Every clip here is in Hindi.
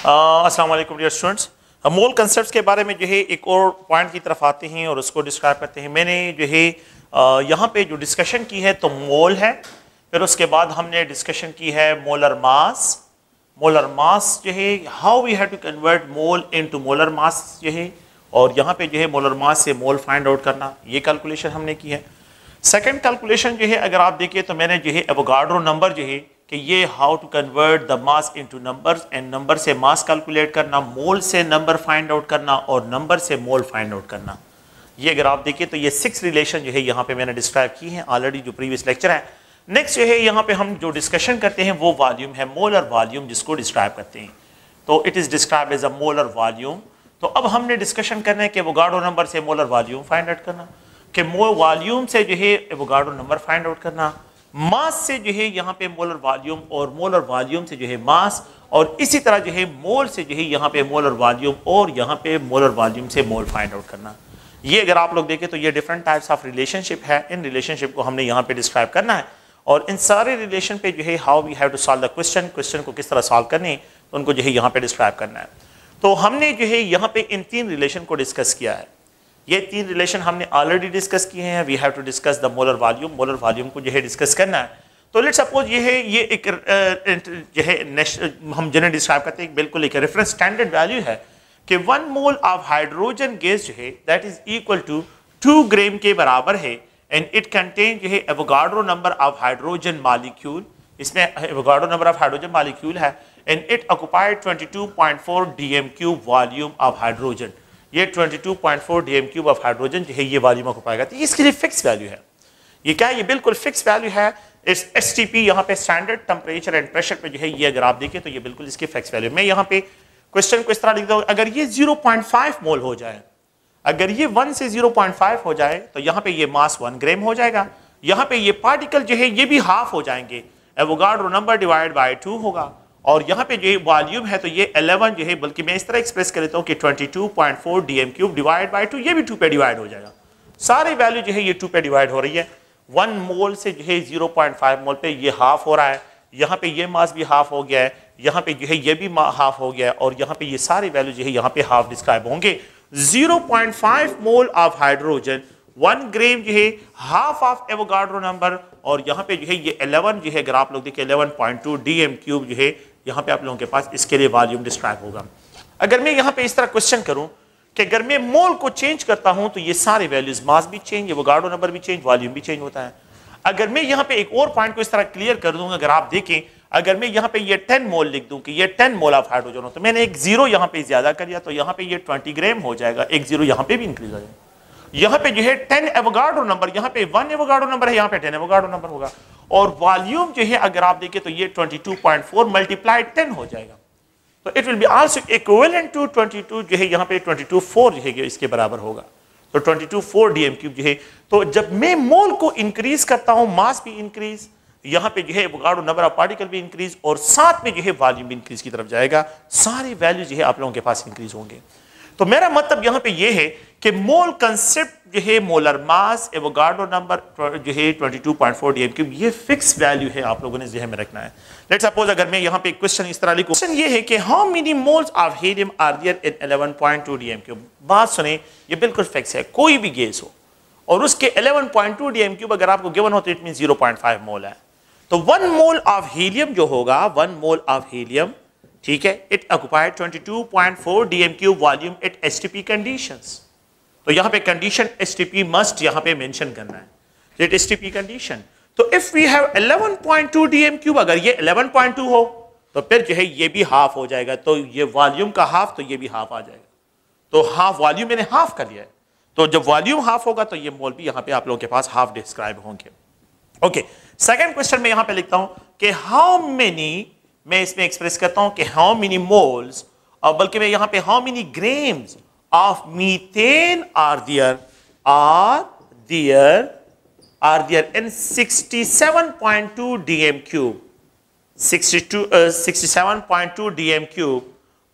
अस्सलाम वालेकुम डियर स्टूडेंट्स। मोल कंसेप्ट्स के बारे में जो है एक और पॉइंट की तरफ आते हैं और उसको डिस्क्राइब करते हैं। मैंने जो है यहाँ पे जो डिस्कशन की है तो मोल है, फिर उसके बाद हमने डिस्कशन की है मोलर मास। मोलर मास जो है how we have to convert mole into molar mass जो है, और यहाँ पे जो है मोलर मास से मोल फाइंड आउट करना, ये कैलकुलेशन हमने की है। सेकंड कैलकुलेशन जो है अगर आप देखिए तो मैंने जो है एवोगाड्रो नंबर जो है कि ये how to convert the mass into numbers, and number से मास कैलकुलेट करना, मोल से नंबर फाइंड आउट करना और नंबर से मोल फाइंड आउट करना। ये अगर आप देखिए तो ये 6 रिलेशन जो है यहाँ पे मैंने डिस्क्राइब की हैं ऑलरेडी जो प्रीवियस लेक्चर है। नेक्स्ट जो है यहाँ पे हम जो डिस्कशन करते हैं वो वॉल्यूम है, मोलर वॉल्यूम जिसको डिस्क्राइब करते हैं। तो it is describe as a molar volume. तो अब हमने डिस्कशन करना है कि एवोगाड्रो नंबर से मोलर वॉल्यूम फाइंड आउट करना, कि वॉल्यूम से जो है एवोगाड्रो नंबर फाइंड आउट करना, मास से जो है यहाँ पे मोलर वॉल्यूम, और मोलर वॉल्यूम से जो है मास, और इसी तरह जो है मोल से जो है यहाँ पे मोलर वॉल्यूम और यहाँ पे मोलर वॉल्यूम से मोल फाइंड आउट करना। ये अगर आप लोग देखें तो ये डिफरेंट टाइप्स ऑफ रिलेशनशिप है। इन रिलेशनशिप को हमने यहाँ पे डिस्क्राइब करना है, और इन सारे रिलेशन पे जो है how we have to solve the question को किस तरह सॉल्व करने तो उनको जो है यहाँ पे डिस्क्राइब करना है। तो हमने जो है यहाँ पे इन 3 रिलेशन को डिस्कस किया है। ये 3 रिलेशन हमने ऑलरेडी डिस्कस किए हैं। We have to discuss the molar volume, molar volume को जो है डिस्कस करना है। तो लेट्स सपोज ये है, ये एक जो है हम जिन्हें डिस्क्राइब करते हैं बिल्कुल एक रेफरेंस स्टैंडर्ड वैल्यू है कि 1 मोल ऑफ हाइड्रोजन गैस जो है that is equal to 2 gram के बराबर है, एंड इट कंटेन जो है Avogadro number of hydrogen molecule. इसमें Avogadro number of hydrogen molecule है, and it occupied 22.4 dm³ volume of hydrogen. ये 22.4 dm³ ऑफ हाइड्रोजन जो है ये वॉल्यूम ऑक्युपाई करती है। इसके लिए फिक्स वैल्यू है। ये क्या है? ये बिल्कुल फिक्स वैल्यू है। इस STP यहाँ पे स्टैंडर्ड टेम्परेचर एंड प्रेशर पे जो है ये अगर आप देखें तो ये बिल्कुल इसकी फिक्स वैल्यू। मैं यहाँ पे क्वेश्चन को इस तरह लिख दूँ, अगर ये 0.5 मोल हो जाए, अगर ये 1 से 0.5 हो जाए तो यहाँ पे ये मास 1 ग्राम हो जाएगा। यहाँ पे ये पार्टिकल जो है ये भी हाफ हो जाएंगे, एवोगाड्रो नंबर डिवाइड बाय 2 होगा, और यहाँ पे जो है वॉल्यूम है तो ये 11 जो है, बल्कि मैं इस तरह एक्सप्रेस कर लेता हूँ कि 22.4 dm³ डिवाइड बाय 2, ये भी 2 पे डिवाइड हो जाएगा। सारी वैल्यू जो है ये 2 पे डिवाइड हो रही है। 1 मोल से जो है 0.5 मोल पे ये हाफ हो रहा है, यहाँ पे ये मास भी हाफ हो गया है, यहाँ पे जो है ये भी हाफ हो गया है, और यहाँ पे ये सारी वैल्यू जो है यहाँ पे हाफ डिस्क्राइब होंगे। 0.5 मोल ऑफ हाइड्रोजन, 1 ग्राम जो है हाफ ऑफ एवोगाड्रो नंबर, और यहाँ पे जो है ये 11 जो है अगर आप लोग देखें 11.2 dm³ जो है यहाँ पे आप लोगों के पास इसके लिए वॉल्यूम डिस्क्राइब होगा। अगर मैं यहाँ पे इस तरह क्वेश्चन करूँ कि अगर मैं मोल को चेंज करता हूँ तो ये सारे वैल्यूज, मास भी चेंज, एवोगाड्रो नंबर भी चेंज, वॉल्यूम भी चेंज होता है। अगर मैं यहाँ पे एक और पॉइंट को इस तरह क्लियर कर दूंगा, अगर आप देखें, अगर मैं यहाँ पे ये 10 मोल लिख दूं कि ये 10 मोल ऑफ हाइड्रोजन हो, तो मैंने एक 0 यहाँ पे ज्यादा कर दिया तो यहाँ पे ये 20 ग्राम हो जाएगा, एक 0 यहाँ पे भी इंक्रीज हो जाएगा। यहाँ पे जो है 10 एवोगाड्रो नंबर, यहाँ पे 1 एवोगाड्रो नंबर है, यहाँ पे 10 एवोगाड्रो नंबर होगा, और वॉल्यूम जो है अगर आप देखें तो ये 22.4 मल्टीप्लाइड 10 हो जाएगा। तो it will be also equivalent to 22 जो है यहाँ पे 22.4 जो है इसके बराबर होगा। तो 22.4 dm³ जो है, तो जब मैं मोल को इंक्रीज करता हूँ मास भी इंक्रीज, यहाँ पे जो है एवोगाड्रो नंबर ऑफ पार्टिकल भी इंक्रीज, और साथ में जो है वॉल्यूम भी इंक्रीज की तरफ जाएगा, सारी वैल्यू जो है आप लोगों के पास इंक्रीज होंगे। तो मेरा मतलब यहाँ पे ये है कि मोल कंसेप्ट जो है, मोलर मास, एवोगाड्रो नंबर जो है 22.4 dm³, ये फिक्स वैल्यू है, आप लोगों ने ज़हन में रखना है। लेट्स सपोज अगर मैं यहाँ पे क्वेश्चन इस तरह लिखूं, क्वेश्चन ये है कि how many moles of helium are there in 11.2 dm³। बात सुने, ये बिल्कुल फिक्स है, कोई भी गैस हो और उसके 11.2 dm³ अगर आपको गिवन हो तो इट मीन 0.5 मोल है। तो 1 मोल ऑफ हीलियम जो होगा, 1 मोल ऑफ हीलियम, ठीक है, it occupied 22.4 dm³ volume at STP conditions. तो यहाँ पे कंडीशन STP मस्ट यहाँ पे मेंशन करना है, एट STP कंडीशन। तो इफ वी हैव 11.2 dm³, अगर ये 11.2 हो तो फिर जो है ये भी हाफ हो जाएगा, तो ये वॉल्यूम का हाफ, तो ये भी हाफ आ जाएगा। तो हाफ वॉल्यूम मैंने हाफ कर लिया है, तो जब वॉल्यूम हाफ होगा तो ये मोल भी यहाँ पे आप लोगों के पास हाफ डिस्क्राइब होंगे। ओके, सेकंड क्वेश्चन में यहाँ पे लिखता हूं कि हाउ मेनी, मैं इसमें एक्सप्रेस करता हूं कि हाउ मेनी मोल्स, और बल्कि मैं यहाँ पे how many grams of methane are there in 67.2 dm³, 67.2 dm³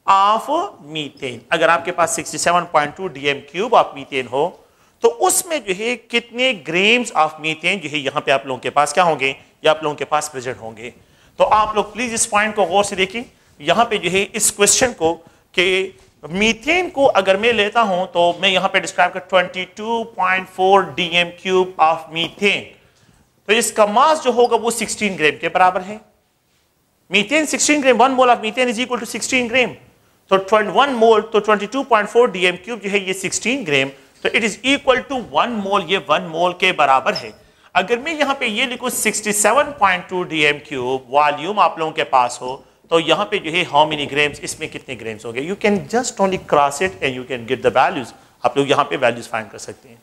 of methane. अगर आपके पास 67.2 dm³ ऑफ मीथेन हो तो उसमें जो है कितने ग्राम्स ऑफ मीथेन जो है यहाँ पे आप लोगों के पास क्या होंगे, या आप लोगों के पास प्रेजेंट होंगे। तो आप लोग प्लीज इस पॉइंट को गौर से देखें। यहां पे जो है इस क्वेश्चन को कि मीथेन को अगर मैं लेता हूं तो मैं यहां पे डिस्क्राइब कर 22.4 डीएम क्यूब ऑफ मीथेन, तो इसका मास जो होगा वो 16 ग्राम के बराबर है। Methane 16 gram, 1 mole of methane is equal to 16 gram, तो 1 मोल तो 22.4 डीएम क्यूब जो है ये 16 ग्राम, तो इट इज इक्वल टू 1 मोल, ये 1 मोल के बराबर है। अगर मैं यहां पे ये लिखूं 67.2 डीएम क्यूब वॉल्यूम आप लोगों के पास हो, तो यहां पे जो है हाउ मेनी ग्राम्स, इसमें कितने ग्राम्स हो गए, you can just only cross it and you can get the values, आप लोग यहां पे वैल्यूज फाइंड कर सकते हैं।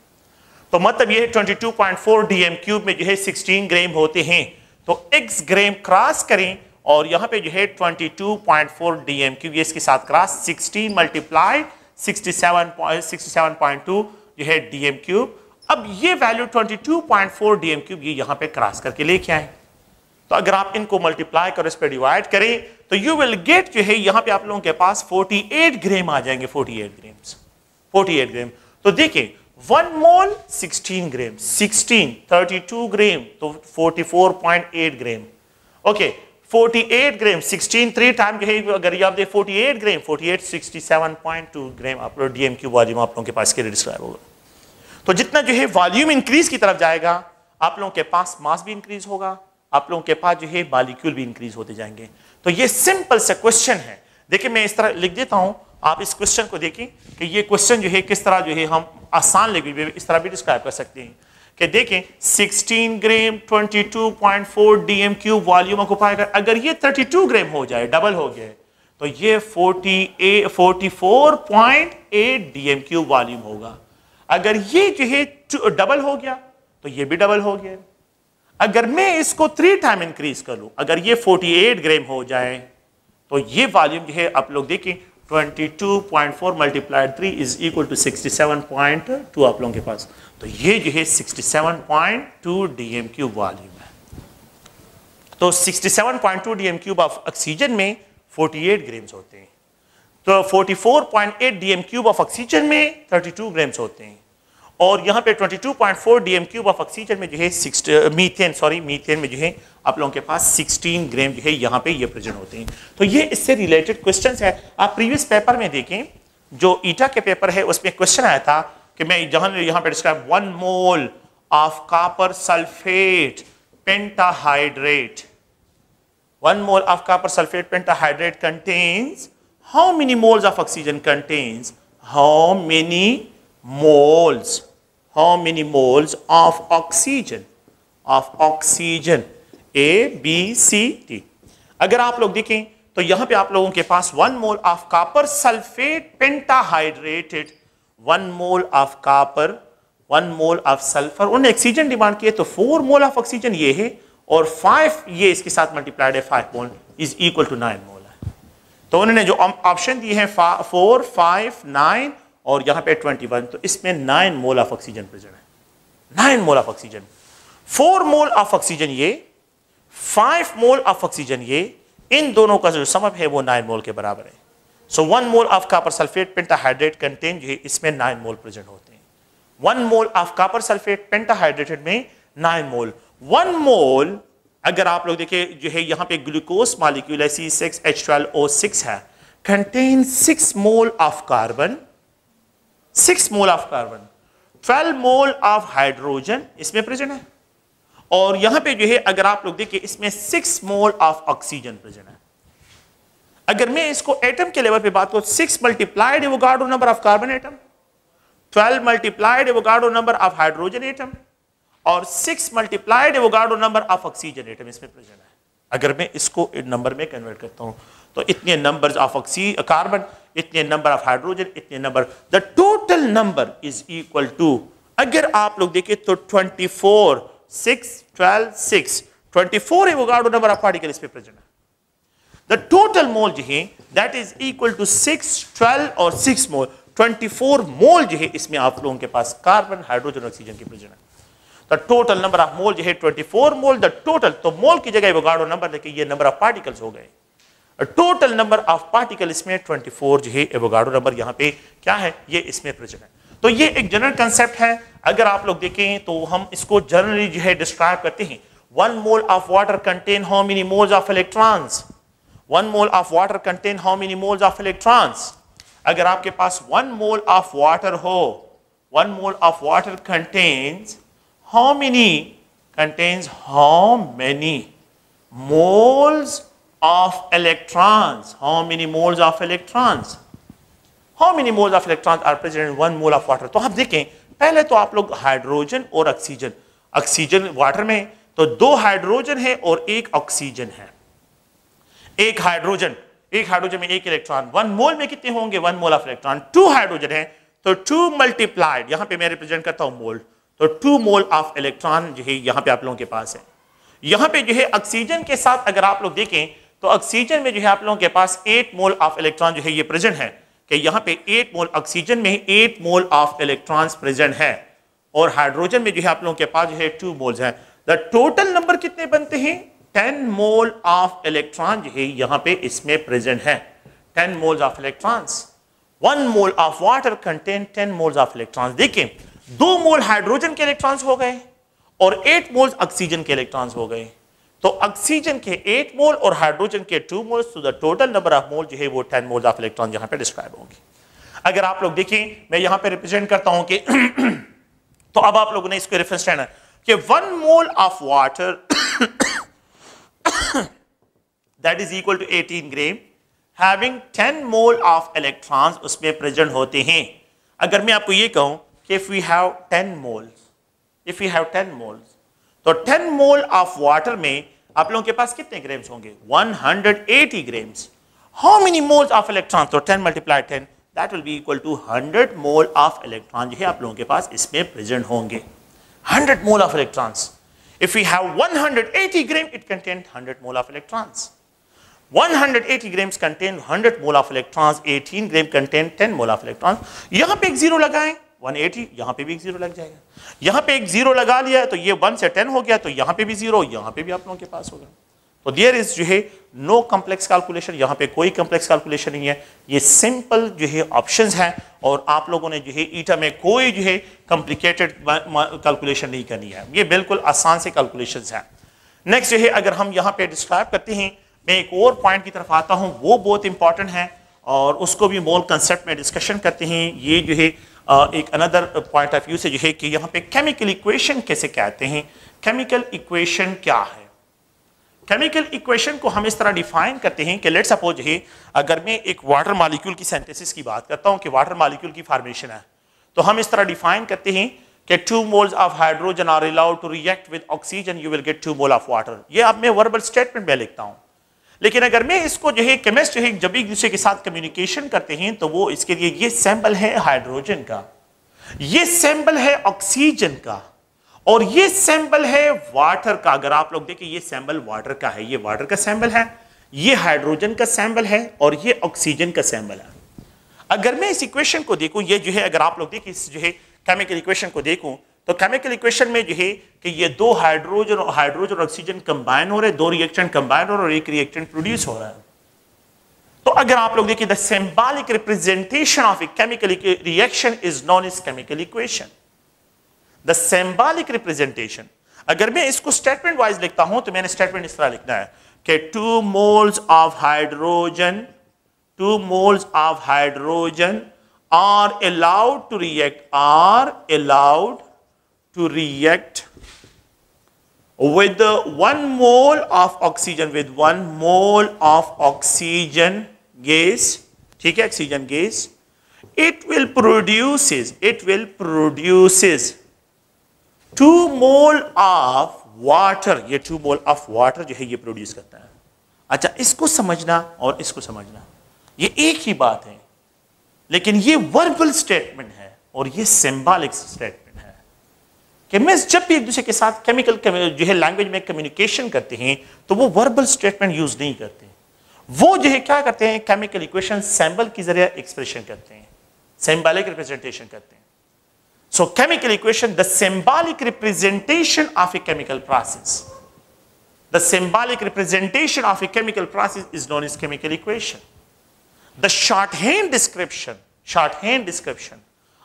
तो मतलब ये 22.4 डीएम क्यूब में जो है 16 ग्राम होते हैं, तो x ग्राम क्रॉस करें और यहां पे जो है 22.4 डीएम क्यूब, ये इसके साथ क्रॉस 16 मल्टीप्लाइड 67.2 जो है डीएम क्यूब। अब ये वैल्यू 22.4 डीएम क्यूब ये यहां पे क्रॉस करके लेके आए, तो अगर आप इनको मल्टीप्लाई करो, इस पे डिवाइड करें, तो यू विल गेट जो है यहां पे आप लोगों के पास 48 ग्राम आ जाएंगे, 48 ग्राम। तो देखिए 1 मोल 16 ग्राम, 16 32 ग्राम, तो 44.8 ग्राम। ओके 48 ग्राम 16 3 टाइम जो है, अगर आप दे 48 ग्राम 48 67.2 ग्राम आप लोग डीएम क्यूब वॉल्यूम आप लोगों के पास के लिए डिस्क्राइब होगा। तो जितना जो है वॉल्यूम इंक्रीज की तरफ जाएगा, आप लोगों के पास मास भी इंक्रीज होगा, आप लोगों के पास जो है मॉलिक्यूल भी इंक्रीज होते जाएंगे। तो ये सिंपल सा क्वेश्चन है। देखिए मैं इस तरह लिख देता हूं, आप इस क्वेश्चन को देखें कि ये क्वेश्चन जो है किस तरह जो है हम आसान लैंग्वेज में इस तरह भी डिस्क्राइब कर सकते हैं कि देखें 16 ग्राम 22.4 डीएम क्यूब वॉल्यूम ऑक्यूपाई कर, अगर ये 32 ग्राम हो जाए, डबल हो गया, तो ये 44.8 डीएम क्यूब वॉल्यूम होगा। अगर ये जो है डबल हो गया तो ये भी डबल हो गया। अगर मैं इसको 3 टाइम इंक्रीज कर लूं, अगर ये 48 ग्राम हो जाए, तो ये वॉल्यूम जो है आप लोग देखें 22.4 मल्टीप्लाइड 3 इज इक्वल टू 67.2 आप लोगों के पास, तो ये जो है 67.2 डीएम क्यूब वॉल्यूम है। तो 67.2 डीएम क्यूब ऑफ ऑक्सीजन में 48 ग्राम्स होते हैं, तो 44.8 डीएम क्यूब ऑफ ऑक्सीजन में 32 ग्राम्स होते हैं, और यहां पे 22.4 डीएम क्यूब ऑफ ऑक्सीजन में जो है मीथेन में जो है आप लोगों के पास 16 ग्राम जो है यहां पे ये प्रेजेंट होते हैं। तो ये इससे रिलेटेड क्वेश्चंस है। आप प्रीवियस पेपर में देखें, जो ईटा के पेपर है उसमें क्वेश्चन आया था कि मैं यहां पे describe 1 mole of copper sulphate pentahydrate, 1 mole of copper sulphate pentahydrate contains how many moles of oxygen contains how many moles of oxygen A B C D। अगर आप लोग देखें तो यहां पे आप लोगों के पास 1 mole of copper sulphate pentahydrated, 1 mole of copper 1 mole of sulphur, उन्होंने ऑक्सीजन डिमांड किए, तो 4 मोल ऑफ ऑक्सीजन ये है और 5 ये इसके साथ मल्टीप्लाइड है 5 मोल इज इक्वल टू 9 मोल। तो उन्होंने जो ऑप्शन दिए हैं 4 5 9 और यहां पे 21, तो इसमें 9 मोल ऑफ ऑक्सीजन प्रेजेंट है, 9 मोल of oxygen, 4 mole of oxygen ये, 5 मोल ऑफ ऑक्सीजन ये, इन दोनों का जो समअप है वो 9 मोल के बराबर है। सो 1 mole of copper sulphate pentahydrate contain जो है इसमें 9 मोल प्रेजेंट होते हैं। 1 मोल ऑफ कॉपर सल्फेट पेंटाहाइड्रेटेड में 9 मोल। 1 मोल अगर आप लोग देखें जो है यहां पे ग्लूकोज मॉलिक्यूल है C6H12O6 है, contain 6 mole of carbon, 6 mole of carbon, 12 mole of hydrogen इसमें प्रेजेंट है, और यहां पे जो है अगर आप लोग देखिए इसमें 6 मोल ऑफ ऑक्सीजन प्रेजेंट है। अगर मैं इसको एटम के लेवल पे बात करूं, 6 multiplied Avogadro number of carbon atom, 12 multiplied Avogadro number of hydrogen atom, और 6 multiplied Avogadro number of oxygen atom इसमें प्रेजेंट है। अगर मैं इसको नंबर में कन्वर्ट करता हूं तो इतने नंबर्स ऑफ कार्बन, इतने नंबर ऑफ हाइड्रोजन, इतने number, the total number is equal to, अगर आप लोग देखें तो 24 6 12 6 24 एवोगाड्रो नंबर ऑफ पार्टिकल इसमें प्रेजेंट है। द टोटल मोल जो है दैट इज इक्वल टू 6 12 और 6 मोल, 24 मोल जो है इसमें आप लोगों के पास कार्बन हाइड्रोजन ऑक्सीजन की प्रेजेंट है। The total number of mole जो है 24 मोल, द टोटल, तो मोल की जगह एवोगाड्रो नंबर लेके ये नंबर ऑफ पार्टिकल्स हो गए। टोटल नंबर ऑफ पार्टिकल इसमें 24 जो है एवोगाड्रो नंबर यहां पे क्या है ये इसमें प्रेजेंट है। तो ये एक जनरल कंसेप्ट है। अगर आप लोग देखें तो हम इसको जनरली जो है डिस्क्राइब करते हैं, 1 mole of water contain how many moles of electrons, 1 mole of water contain how many moles of electrons? अगर आपके पास 1 mole of water हो, 1 mole of water contains how many moles of electrons? How many moles of electrons? How many moles of electrons are present in 1 mole of water? तो आप देखें, पहले तो आप लोग हाइड्रोजन और ऑक्सीजन वाटर में तो 2 हाइड्रोजन है और 1 ऑक्सीजन है। एक हाइड्रोजन में 1 इलेक्ट्रॉन, 1 मोल में कितने होंगे? 1 मोल ऑफ इलेक्ट्रॉन। 2 हाइड्रोजन है तो 2 मल्टीप्लाइड, यहां पे मैं रिप्रेजेंट करता हूं मोल, तो 2 मोल ऑफ इलेक्ट्रॉन जो है यहां पे आप लोगों के पास है। यहां पे जो है ऑक्सीजन के साथ अगर आप लोग देखें तो ऑक्सीजन में जो है आप लोगों के पास 8 मोल ऑफ इलेक्ट्रॉन जो है ये प्रेजेंट है, कि यहां पे 8 मोल ऑक्सीजन में 8 मोल ऑफ इलेक्ट्रॉन्स प्रेजेंट है, और हाइड्रोजन में जो है आप लोगों के पास जो है 2 मोल्स हैं। द टोटल नंबर कितने बनते हैं? 10 मोल ऑफ इलेक्ट्रॉन जो है यहां पे इसमें प्रेजेंट है। 10 moles of electrons. 1 mole of water contain 10 moles of electrons. देखिए 2 मोल हाइड्रोजन के इलेक्ट्रॉन्स हो गए और 8 मोल्स ऑक्सीजन के इलेक्ट्रॉन्स हो गए, तो ऑक्सीजन के 8 मोल और हाइड्रोजन के 2 मोल्स, तो the total number of mole जो है वो 10 मोल्स ऑफ इलेक्ट्रॉन यहां पे डिस्क्राइब होंगे। अगर आप लोग देखें, मैं यहां पे रिप्रेजेंट करता हूं कि तो अब आप लोगों ने इसको रेफरेंस लेना कि 1 mole of water that is equal to 18 gram having 10 mole of electrons उसमें प्रेजेंट होते हैं। अगर मैं आपको ये कहूं कि if we have 10 moles, तो 10 मोल ऑफ वाटर में आप लोगों के पास कितने ग्राम्स होंगे? 180 grams. How many moles of electron? तो 10 multiply 10 that will be equal to 100 mole of electron जो है आप लोगों के पास इसमें प्रेजेंट होंगे। 100 mole of electrons. If we have 180 gram, it contains 100 mole of electrons. 180 grams contain 100 mole of electrons. 18 gram contain 10 mole of electrons. यहां पे एक 0 लगाएं, 180, यहां पे भी एक 0 लग जाएगा। यहां पे एक 0 लगा लिया तो ये 1 से 10 हो गया, तो यहां पे भी 0, यहां पे भी आप लोगों के पास होगा। तो देयर इज जो है नो कॉम्प्लेक्स कैलकुलेशन, यहां पे कोई कॉम्प्लेक्स कैलकुलेशन नहीं है, ये सिंपल जो है ऑप्शंस हैं, और आप लोगों ने जो है ईटा में कोई जो है कॉम्प्लिकेटेड कैलकुलेशन नहीं करनी है, ये बिल्कुल आसान से कैलकुलेशंस हैं। नेक्स्ट जो है अगर हम यहां पे डिस्क्राइब करते हैं, मैं एक और पॉइंट की तरफ आता हूं, वो बहुत इंपॉर्टेंट है और उसको भी मोल कंसेप्ट में डिस्कशन करते हैं। ये जो है एक अनदर पॉइंट ऑफ व्यू से जो है कि यहाँ पे केमिकल इक्वेशन कैसे कहते हैं, केमिकल इक्वेशन क्या है। केमिकल इक्वेशन को हम इस तरह डिफाइन करते हैं कि लेट्स सपोज है अगर मैं एक वाटर मॉलिक्यूल की सिंथेसिस की बात करता हूं कि वाटर मॉलिक्यूल की फॉर्मेशन है, तो हम इस तरह डिफाइन करते हैं कि 2 moles of hydrogen are allowed to react with oxygen, you will get 2 mole of water. ये अब मैं वर्बल स्टेटमेंट में लिखता हूं, लेकिन अगर मैं इसको जो है केमिस्ट जो है जब एक दूसरे के साथ कम्युनिकेशन करते हैं तो वो इसके लिए ये सैंपल है हाइड्रोजन का, ये सैंपल है ऑक्सीजन का, और ये सैंपल है वाटर का। अगर आप लोग देखें ये सैंपल वाटर का है, ये वाटर का सैंपल है, ये हाइड्रोजन का सैंपल है, और ये ऑक्सीजन का सैंपल है। अगर मैं इस इक्वेशन को देखूं, ये जो है अगर आप लोग देखें इस जो है केमिकल इक्वेशन को देखूं, तो केमिकल इक्वेशन में जो है कि ये 2 हाइड्रोजन और ऑक्सीजन कंबाइन हो रहे हैं, 2 रिएक्शन कंबाइन हो रहे हैं और एक रिएक्टेंट प्रोड्यूस हो रहा है। तो अगर आप लोग देखिए the symbolic representation of a chemical reaction is known as chemical equation. The symbolic representation, अगर मैं इसको स्टेटमेंट वाइज लिखता हूं तो मैंने स्टेटमेंट इस तरह लिखना है कि 2 moles of hydrogen are allowed to react with 1 mole of oxygen gas, ठीक है, oxygen gas, it will produces 2 mole of water, ये 2 मोल ऑफ वाटर जो है ये प्रोड्यूस करता है। अच्छा, इसको समझना और इसको समझना ये एक ही बात है, लेकिन ये वर्बल स्टेटमेंट है और ये सिंबॉलिक स्टेटमेंट है। केमिस्ट जब भी एक दूसरे के साथ केमिकल जो है लैंग्वेज में कम्युनिकेशन करते हैं तो वो वर्बल स्टेटमेंट यूज नहीं करते, वो जो है क्या करते हैं, केमिकल इक्वेशन सिंबल के जरिए एक्सप्रेशन करते हैं, सिंबॉलिक रिप्रेजेंटेशन करते हैं। So chemical equation, the symbolic representation of a chemical process. The symbolic representation of a chemical process is known as chemical equation. The shorthand description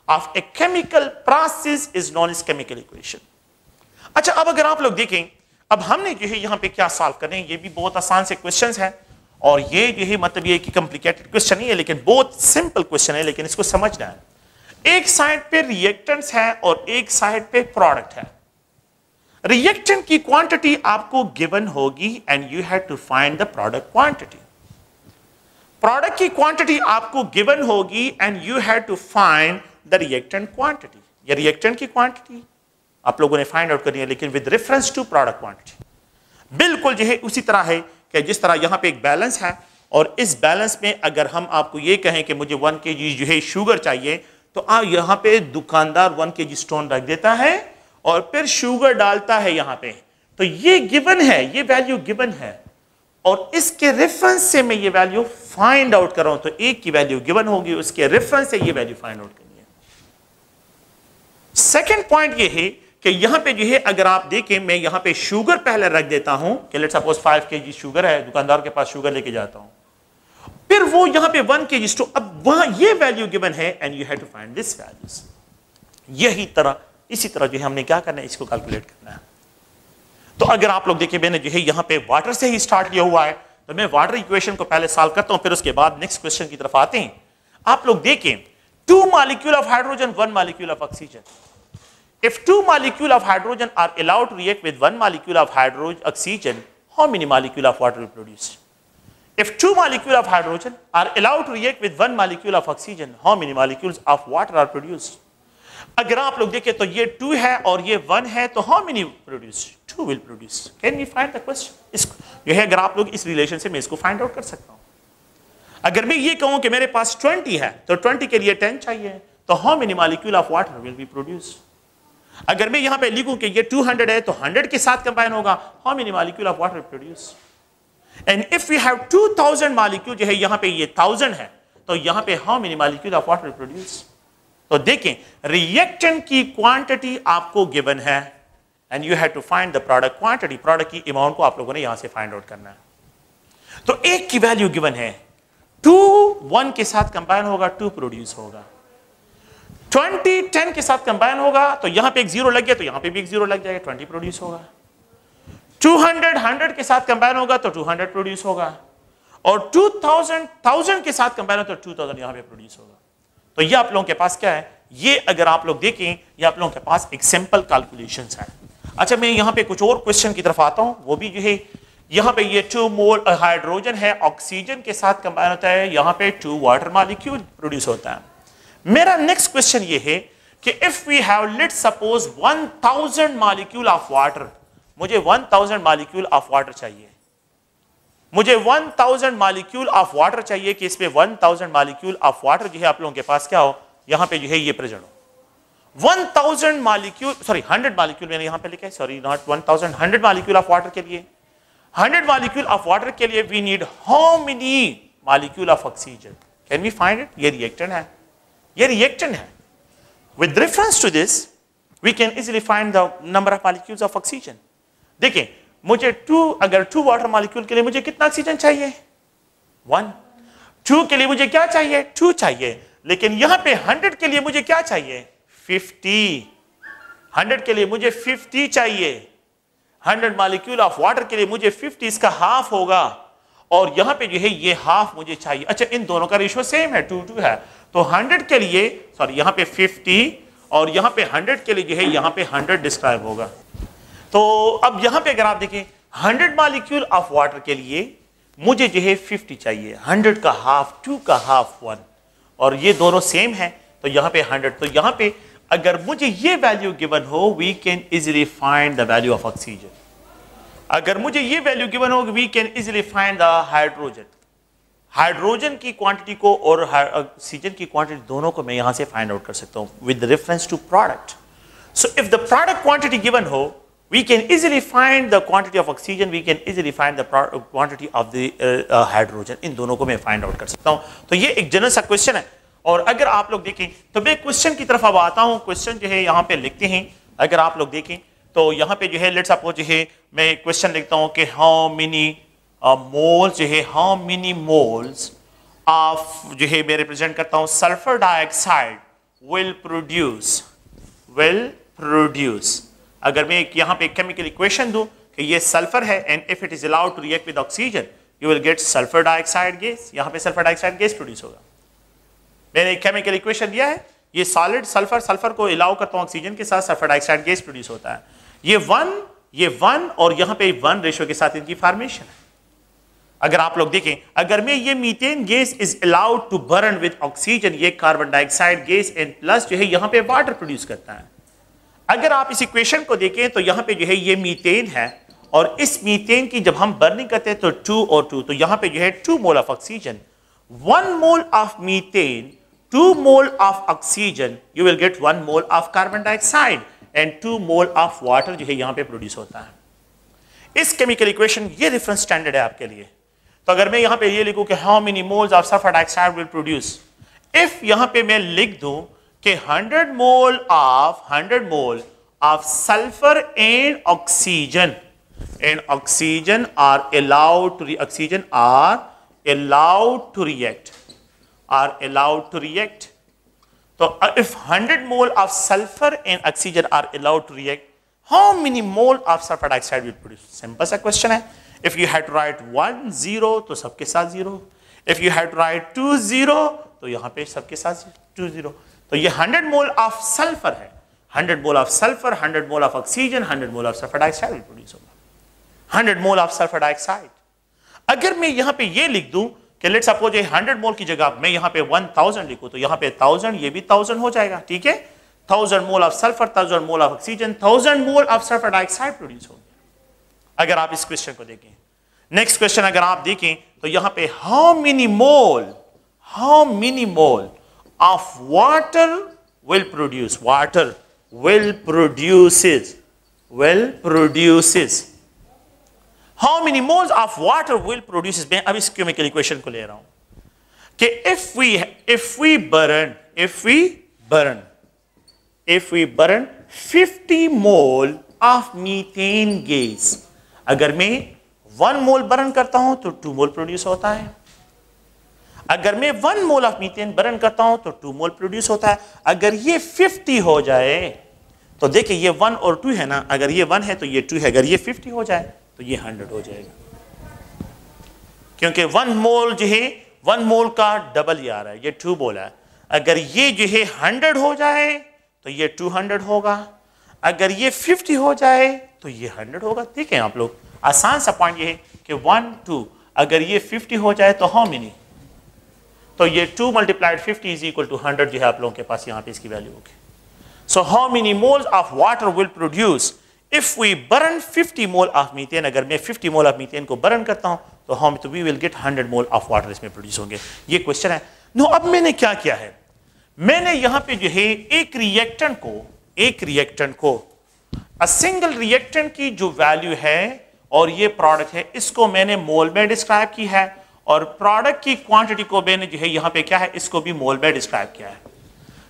of a chemical process is known as chemical equation. अच्छा, अब अगर आप लोग देखें, अब हमने जो है यहाँ पे क्या सॉल्व करने हैं, ये भी बहुत आसान से क्वेश्चंस हैं और ये जो है मतलब ये कि कॉम्प्लिकेटेड क्वेश्चन नहीं है, लेकिन बहुत सिंपल क्वेश्चन है, लेकिन इसको समझना है। एक साइड पे रिएक्टेंट्स है और एक साइड पे प्रोडक्ट है। रिएक्टेंट की क्वांटिटी आपको गिवन होगी and you have to find the product quantity. Product की क्वांटिटी आपको गिवन होगी and you have to find the reactant quantity. या रिएक्टेंट की क्वांटिटी आप लोगों ने फाइंड आउट करनी है, लेकिन with reference to product quantity. बिल्कुल जो है उसी तरह है कि जिस तरह यहां पे एक बैलेंस है और इस बैलेंस में अगर हम आपको ये कहें कि मुझे 1 kg जो है शुगर चाहिए, तो आप यहां पे दुकानदार 1 kg स्टोन रख देता है और फिर शुगर डालता है यहां पे, तो ये गिवन है, ये वैल्यू गिवन है और इसके रेफरेंस से मैं ये वैल्यू फाइंड आउट कर रहा हूं। तो एक की वैल्यू गिवन होगी, उसके रेफरेंस से ये वैल्यू फाइंड आउट करनी है। सेकंड पॉइंट ये है कि यहां पे जो है अगर आप देखें, मैं यहां पे शुगर पहले रख देता हूं कि लेट्स सपोज 5 kg शुगर है, दुकानदार के पास शुगर लेके जाता हूं, फिर वो यहां पे 1 kg स्टोन, अब वहां ये वैल्यू गिवन है and you have to find this values. यही तरह इसी तरह जो है हमने क्या करना है, इसको कैलकुलेट करना है। तो अगर आप लोग देखिए, मैंने जो है यहां पे वाटर से ही स्टार्ट किया हुआ है, तो मैं वाटर इक्वेशन को पहले सॉल्व करता हूं, फिर उसके बाद नेक्स्ट क्वेश्चन की तरफ आते हैं। आप लोग देखें, 2 molecule of hydrogen, 1 molecule of oxygen. If 2 molecules of hydrogen are allowed to react with 1 molecule of oxygen, how many molecules of water will produce? If 2 molecules of hydrogen are allowed to react with 1 molecule of oxygen, how many molecules of water are produced? अगर आप लोग देखें तो ये 2 है और ये 1 है, तो how many produce? 2 will produce. Can we find the question? इसको जो है अगर आप लोग इस रिलेशन से मैं इसको फाइंड आउट कर सकता हूं। अगर मैं ये कहूं कि मेरे पास 20 है, तो 20 के लिए 10 चाहिए, तो how many molecule of water will be produced? अगर मैं यहां पे लिखूं कि ये 200 है, तो 100 के साथ कंबाइन होगा, how many molecule of water produce? And if we have 2000 molecule, जो है यहां पे ये 1000 है, तो यहां पे how many molecule of water produce? तो देखें, रिएक्टेंट की क्वांटिटी आपको गिवन है and you have to find the product quantity. Product की अमाउंट को आप लोगों ने यहां से फाइंड आउट करना है। तो एक की वैल्यू गिवन है, 2 1 के साथ कंबाइन होगा, 2 प्रोड्यूस होगा। 20 10 के साथ कंबाइन होगा, तो यहां पे एक 0 लग गया, तो यहां पे भी एक 0 लग जाएगा, 20 प्रोड्यूस होगा। 200 100 के साथ कंबाइन होगा, तो 200 प्रोड्यूस होगा, और 2000 1000 के साथ कंबाइन होगा, तो 2000 यहां पे प्रोड्यूस होगा। तो ये आप लोगों के पास क्या है, ये अगर आप लोग देखें, ये आप लोगों के पास एक सिंपल कैलकुलेशंस है। अच्छा, मैं यहां पे कुछ और क्वेश्चन की तरफ आता हूं, वो भी जो है यहां पे ये 2 मोल हाइड्रोजन है, ऑक्सीजन के साथ कंबाइन होता है, यहां पे 2 वाटर मॉलिक्यूल प्रोड्यूस होता है। मेरा नेक्स्ट क्वेश्चन ये है कि if we have let's suppose 1000 molecule of water, मुझे 1000 मॉलिक्यूल ऑफ वाटर चाहिए, मुझे 1000 मॉलिक्यूल ऑफ वाटर चाहिए कि इसमें 1000 मॉलिक्यूल ऑफ वाटर जो है आप लोगों के पास क्या हो, यहां पे जो है ये प्रेजेंट हो। 1000 मॉलिक्यूल, सॉरी 100 मॉलिक्यूल मैंने यहां पे लिखा है, sorry not 1000, 100 molecule of water के लिए, 100 मॉलिक्यूल ऑफ वाटर के लिए we need how many molecule of oxygen? Can we find it? ये रिएक्टेंट है, ये रिएक्टेंट है। With reference to this, we can easily find the number of molecules of oxygen. देखिए, मुझे 2, अगर 2 वाटर मॉलिक्यूल के लिए मुझे कितना ऑक्सीजन चाहिए? 1। 2 के लिए मुझे क्या चाहिए? 2 चाहिए। लेकिन यहां पे 100 के लिए मुझे क्या चाहिए? 50। 100 के लिए मुझे 50 चाहिए। 100 मॉलिक्यूल ऑफ वाटर के लिए मुझे 50, इसका हाफ होगा, और यहां पे जो है ये हाफ मुझे चाहिए। अच्छा, इन दोनों का रेशियो सेम है, 2 2 है, तो 100 के लिए, सॉरी यहां पे 50 और यहां पे 100 के लिए जो है यहां पे 100 डिस्क्राइब होगा। तो अब यहां पे अगर आप देखें, 100 मॉलिक्यूल ऑफ वाटर के लिए मुझे जो है 50 चाहिए, 100 का हाफ 2 का हाफ 1, और ये दोनों सेम है, तो यहां पे 100। तो यहां पे अगर मुझे ये वैल्यू गिवन हो, we can easily find the value of oxygen. अगर मुझे ये वैल्यू गिवन हो, we can easily find the hydrogen. Hydrogen की क्वांटिटी को और ऑक्सीजन की क्वांटिटी दोनों को मैं यहां से फाइंड आउट कर सकता हूं with reference to product. So if the product quantity given हो, we can easily find the quantity of oxygen, we can easily find the quantity of the hydrogen. इन दोनों को मैं फाइंड आउट कर सकता हूं। तो ये एक जनरल सा क्वेश्चन है, और अगर आप लोग देखें तो मैं क्वेश्चन की तरफ अब आता हूं। क्वेश्चन जो है यहां पे लिखते हैं, अगर आप लोग देखें तो यहां पे जो है लेट्स सपोज जो है मैं क्वेश्चन लिखता हूं कि हाउ मेनी मोल्स जो है, हाउ मेनी मोल्स ऑफ जो है मैं रिप्रेजेंट करता हूं सल्फर डाइऑक्साइड विल प्रोड्यूस। अगर मैं यहां पे केमिकल इक्वेशन दूं कि ये सल्फर है and if it is allowed to react with oxygen, you will get sulphur dioxide gas, यहां पे सल्फर डाइऑक्साइड गैस प्रोड्यूस होगा। मैंने एक केमिकल इक्वेशन दिया है, ये सॉलिड सल्फर, सल्फर को अलाउ करता हूं ऑक्सीजन के साथ, सल्फर डाइऑक्साइड गैस प्रोड्यूस होता है। ये वन और यहां पे 1 रेशो के साथ इनकी फॉर्मेशन है। अगर आप लोग देखें, अगर मैं ये methane gas is allowed to burn with oxygen, ये carbon dioxide gas and plus जो है यहां पे वाटर प्रोड्यूस करता है। अगर आप इस इक्वेशन को देखें तो यहां पे जो है ये मीथेन है और इस मीथेन की जब हम बर्निंग करते हैं तो 2 और 2, तो यहां पे जो है 2 mole of oxygen, 1 mole of methane, 2 mole of oxygen, you will gate 1 mole of carbon dioxide and 2 mole of water जो है यहां पे प्रोड्यूस होता है। इस केमिकल इक्वेशन ये रेफरेंस स्टैंडर्ड है आपके लिए। तो अगर मैं यहां पे ये लिखूं कि how many moles of sulphur dioxide will produce, if यहां पे मैं लिख दूं कि 100 mole of sulphur and oxygen are allowed to react. So if 100 mole of sulfur and oxygen are allowed to react, how many mole of sulfur dioxide will produce? Simple सा question है। If you had to write 1 0 तो सबके साथ 0, if you had to write 2 0 तो यहाँ पे सबके साथ 2 0, तो ये 100 मोल ऑफ सल्फर है, 100 mole of sulphur, 100 mole of oxygen, 100 mole of sulphur dioxide will produce होगा, 100 मोल ऑफ सल्फर डाइऑक्साइड। अगर मैं यहां पे ये लिख दूं कि लेट्स सपोज 100 मोल की जगह मैं यहां पे 1000 लिखूं तो यहां पे 1000, ये भी 1000 हो जाएगा, ठीक है। 1000 मोल of sulphur, 1000 mole of oxygen, 1000 mole of sulphur dioxide produce होंगे। अगर आप इस क्वेश्चन को देखें, नेक्स्ट क्वेश्चन अगर आप देखें तो यहां पे how many mole of water will produces, how many moles of water will produces. मैं अब इस केमिकल इक्वेशन को ले रहा हूं कि if we burn 50 mole of methane gas, अगर मैं 1 मोल बर्न करता हूं तो 2 मोल प्रोड्यूस होता है। अगर मैं 1 मोल ऑफ मीथेन बर्न करता हूं तो 2 मोल प्रोड्यूस होता है। अगर ये 50 हो जाए तो देखिए ये 1 और 2 है ना, अगर ये 1 है तो ये 2 है, अगर ये 50 हो जाए तो ये 100 हो जाएगा, क्योंकि 1 मोल जो है 1 मोल का डबल ही आ रहा है, ये 2 मोल है। अगर ये जो है 100 हो जाए तो ये 200 होगा, अगर ये 50 हो जाए तो ये 100 होगा। ठीक है आप लोग, आसान सा पॉइंट ये है कि 1 2, अगर ये 50 हो जाए तो हाउ मेनी, तो ये 2 मल्टीप्लाइड 50 इज इक्वल टू 100 जो है आप लोगों के पास यहाँ पे इसकी वैल्यू होगी। So how many moles of water will produce if we burn 50 mole of methane, अगर मैं 50 मोल ऑफ मीथेन को बर्न करता हूं तो हम तो we will get 100 mole of water इसमें प्रोड्यूस होंगे। ये क्वेश्चन है। नो, अब मैंने क्या किया है, मैंने यहां पे जो है एक रिएक्टेंट को सिंगल रिएक्टेंट की जो वैल्यू है और ये प्रोडक्ट है, इसको मैंने मोल में डिस्क्राइब की है, और प्रोडक्ट की क्वांटिटी को मैंने जो है यहां पे क्या है, इसको भी मोल में डिस्क्राइब किया है।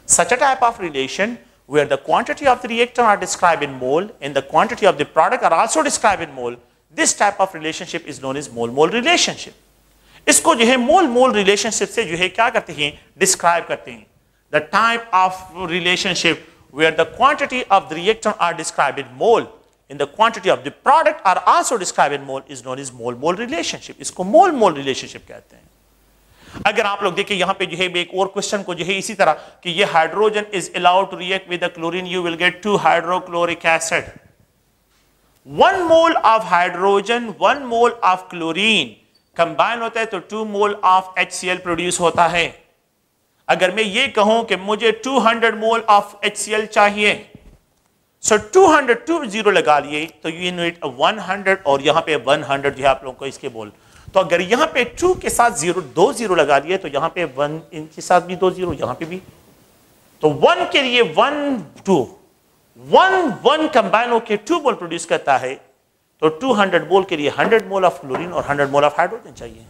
Such a type of relation where the quantity of the reactant are described in mole and the quantity of the product are also described in mole, this type of relationship is known as mole-mole relationship. इसको जो है mole-mole relationship से जो है क्या करते हैं, describe करते हैं। The type of relationship where the quantity of the reactant are described in mole and the quantity of the product are also described in mole is known as mole-mole relationship. इसको mole-mole relationship कहते हैं। अगर आप लोग देखिए यहां पे जो है एक और क्वेश्चन को जो है इसी तरह कि ये hydrogen is allowed to react with the chlorine, you will get 2 hydrochloric acid. 1 mole of hydrogen 1 mole of chlorine combine होता है तो 2 मोल ऑफ HCl प्रोड्यूस होता है। अगर मैं ये कहूं कि मुझे 200 मोल ऑफ HCl चाहिए, सो 200 20 लगा लिए तो यू नीड 100 और यहां पे 100 जो है आप लोगों को इसके बोल। तो अगर यहां पे 2 के साथ 2 0 लगा दिए तो यहां पे 1 इनके साथ भी 2 0, यहां पे भी, तो 1 के लिए 1 2 1 कंबाइन होकर 2 मोल प्रोड्यूस करता है, तो 200 मोल के लिए 100 मोल ऑफ क्लोरीन और 100 मोल ऑफ हाइड्रोजन चाहिए।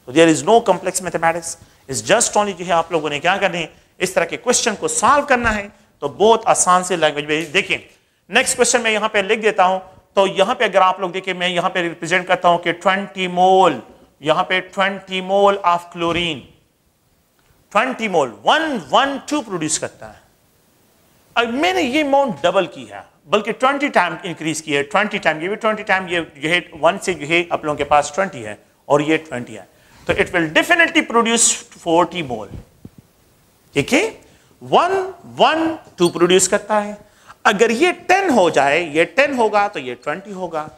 तो there is no complex mathematics, is just only जो है आप लोगों ने क्या करना है, इस तरह के क्वेश्चन को सॉल्व करना है। तो बहुत आसान से लैंग्वेज में देखिए, नेक्स्ट क्वेश्चन मैं यहां पे लिख देता हूं। तो यहां पे अगर आप लोग देखिए, मैं यहां पे रिप्रेजेंट करता हूं कि 20 मोल, यहां पे 20 मोल ऑफ क्लोरीन, 20 मोल 112 प्रोड्यूस करता है। अब मैंने ये अमाउंट डबल की है, बल्कि 20 टाइम इंक्रीज की है, 20 टाइम, ये भी 20 टाइम, ये जो है 1 से जो है आप लोगों के पास 20 है और ये 20 है, तो इट विल डेफिनेटली प्रोड्यूस 40 मोल। ठीक है, 1 1 2 प्रोड्यूस करता है। अगर ये 10 हो जाए, ये 10 होगा तो ये 20 होगा।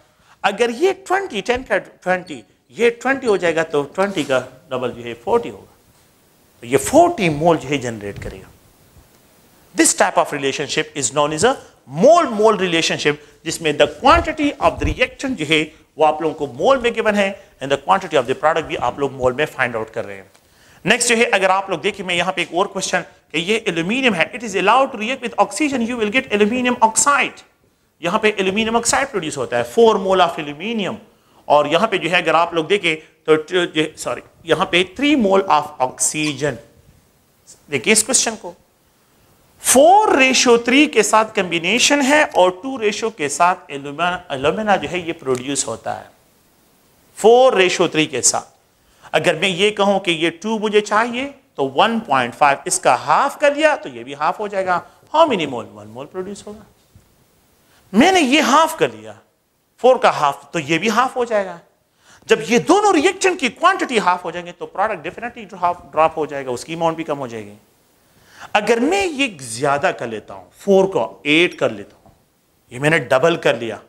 अगर ये 20 10 का 20 ये 20 हो जाएगा तो 20 का डबल जो है 40 होगा, तो ये 40 मोल जो है जनरेट करेगा। This type of relationship is known as a mole mole relationship, जिसमें the quantity of the reactant जो है वो आप लोगों को मोल में गिवन है and the quantity of the product भी आप लोग मोल में फाइंड आउट कर रहे हैं। नेक्स्ट जो है, अगर आप लोग देखिए, मैं यहां पे एक और क्वेश्चन कि ये एल्यूमिनियम है, it is allowed to react with oxygen, you will get aluminium oxide. यहां पे एल्यूमिनियम ऑक्साइड प्रोड्यूस होता है, 4 मोल ऑफ एल्यूमिनियम। और यहां पे जो है अगर आप लोग देखें तो सॉरी यहां पे 3 मोल ऑफ ऑक्सीजन। देखिए इस क्वेश्चन को, 4:3 के साथ कॉम्बिनेशन है और 2 के साथ एल्यूमिना जो है ये प्रोड्यूस होता है 4:3 के साथ। अगर मैं ये कहूं कि ये 2 मुझे चाहिए तो 1.5 इसका हाफ कर लिया तो ये भी हाफ हो जाएगा। How many mole? 1 mole produce होगा। मैंने ये हाफ कर लिया, 4 का हाफ, तो ये भी हाफ हो जाएगा। जब ये दोनों रिएक्शन की क्वांटिटी हाफ हो जाएंगे तो प्रोडक्ट डेफिनेटली ड्रॉप हो जाएगा, उसकी अमाउंट भी कम हो जाएगी। अगर मैं ये ज्यादा कर लेता हूं, 4 को 8 कर लेता हूं, ये मैंने डबल कर लिया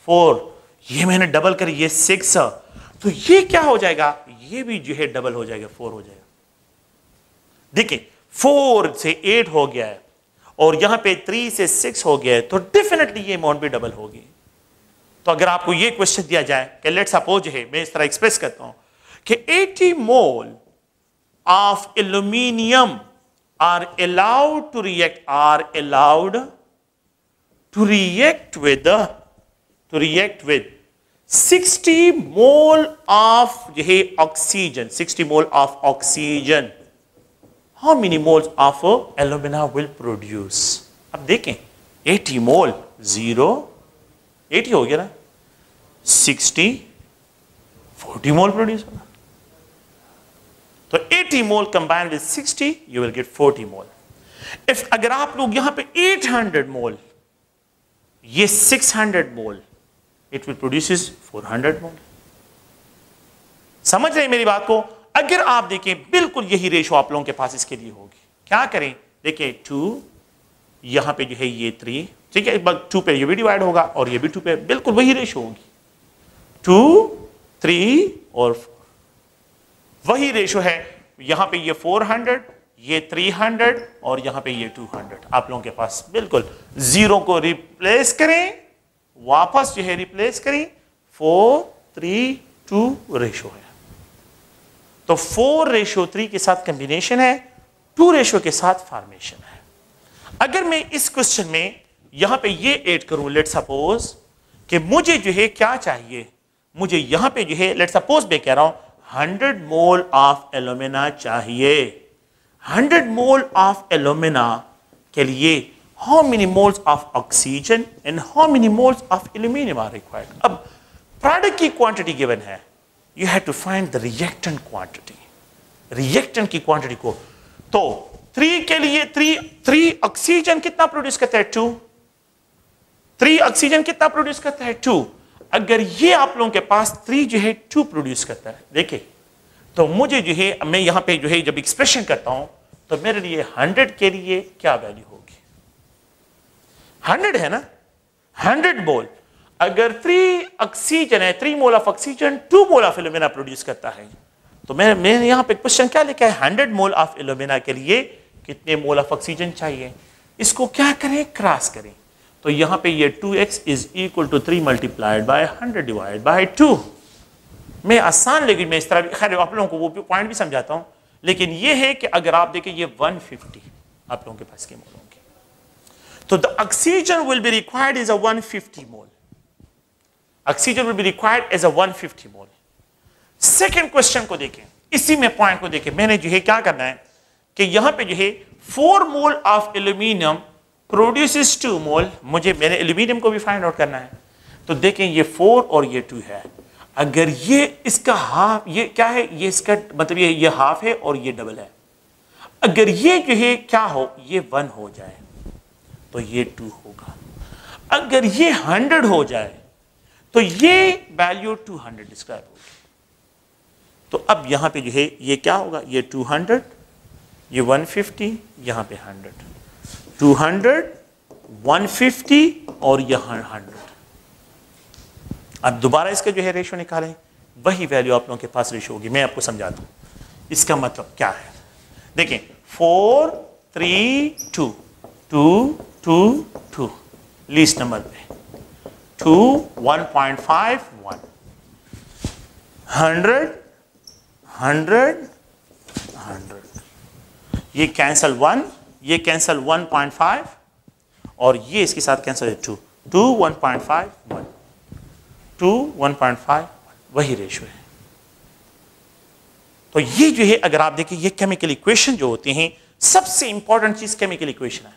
4, ये मैंने डबल कर, ये 6, तो ये क्या हो जाएगा? ये भी जो है डबल हो जाएगा, 4 हो जाएगा। देखिए 4 से 8 हो गया है और यहां पे 3 से 6 हो गया है, तो डेफिनेटली ये अमाउंट भी डबल होगी। तो अगर आपको ये क्वेश्चन दिया जाए कि लेट्स सपोज है, मैं इस तरह एक्सप्रेस करता हूं कि 80 mole of aluminium are allowed to react with 60 mole of oxygen, 60 mole of oxygen. How many moles of alumina will produce? अब देखें 80 मोल 0 80 हो गया ना, 60 40 मोल प्रोड्यूस होगा। तो 80 mole combine with 60 you will get 40 mole. If अगर आप लोग यहां पे 800 मोल, ये 600 mole, it will produce 400 mole. समझ रहे हैं मेरी बात को? अगर आप देखें बिल्कुल यही रेशो आप लोगों के पास इसके लिए होगी। क्या करें? देखिए 2 यहां पे जो है ये 3, ठीक है, 2 पे ये भी डिवाइड होगा और ये भी 2 पे, बिल्कुल वही रेशो होगी, 2 3 और 4। वही रेशो है, यहां पे ये 400, ये 300 और यहां पे ये 200। आप लोगों के पास बिल्कुल 0 को रिप्लेस करें, वापस जो है रिप्लेस करें, 4 3 2 रेशो है। तो 4:3 के साथ कॉम्बिनेशन है, 2 के साथ फॉर्मेशन है। अगर मैं इस क्वेश्चन में यहां पे ये ऐड करूं, लेट सपोज कि मुझे जो है क्या चाहिए, मुझे यहां पे जो है लेट सपोज मैं कह रहा हूं 100 मोल ऑफ एल्यूमिना चाहिए। 100 मोल ऑफ एल्यूमिना के लिए how many moles of oxygen and how many moles of aluminium are required. अब प्रोडक्ट की क्वांटिटी गिवन है, you have to find the reactant quantity, reactant की क्वांटिटी को। तो 3 के लिए 3 ऑक्सीजन कितना प्रोड्यूस करता है? 2। 3 ऑक्सीजन कितना प्रोड्यूस करता है? 2। अगर ये आप लोगों के पास 3 जो है 2 प्रोड्यूस करता है, देखिए, तो मुझे जो है मैं यहां पे जो है जब एक्सप्रेशन करता हूं तो मेरे लिए 100 के लिए क्या वैल्यू होगी? 100 है ना, 100 मोल। अगर 3 ऑक्सीजन है, 3 मोल of oxygen 2 mole of alumina produce करता है, तो मैं यहां पे क्वेश्चन क्या लिखा है? 100 मोल ऑफ एल्यूमिना के लिए कितने मोल ऑफ ऑक्सीजन चाहिए? इसको क्या करें? क्रॉस करें। तो यहां पे ये 2x is equal to 3 multiplied by 100 divide by 2। मैं आसान, लेकिन मैं इस तरह खैर आप लोगों को वो पॉइंट भी समझाता हूं, लेकिन ये है कि अगर आप देखें ये 150 आप लोगों के पास के मोल होंगे, तो the oxygen will be required is a 150 mole. Oxygen will be required as a 150 mole. Second question को देखें, इसी में पॉइंट को देखें, मैंने जो है क्या करना है कि यहां पे जो है 4 मोल ऑफ एल्यूमिनियम प्रोड्यूसेस 2 मोल, मैंने एल्यूमिनियम को भी फाइंड आउट करना है। तो देखें ये 4 और ये 2 है, अगर ये इसका हाफ, ये क्या है, ये इसका मतलब ये हाफ है और ये डबल है। अगर ये जो है क्या हो, ये 1 हो जाए तो ये 2 होगा। अगर ये 100 हो जाए तो ये वैल्यू 200 डिस्क्राइब होगी। तो अब यहां पे जो है ये क्या होगा, ये 200, ये 150, यहां पे 100, 200, 150 और यहां 100। अब दोबारा इसके जो है रेशो निकालें, वही वैल्यू आप लोगों के पास रेशो होगी। मैं आपको समझाता हूं इसका मतलब क्या है। देखें 4 3 2 2 2 2 लीस्ट नंबर पे 2 1.5 1 100 100 100, ये कैंसल 1, ये कैंसल 1.5 और ये इसके साथ कैंसल है 2 2 1.5 1 2 1.5 वही रेशो है। तो ये जो है अगर आप देखें, ये केमिकल इक्वेशन जो होते हैं, सबसे इंपॉर्टेंट चीज केमिकल इक्वेशन है।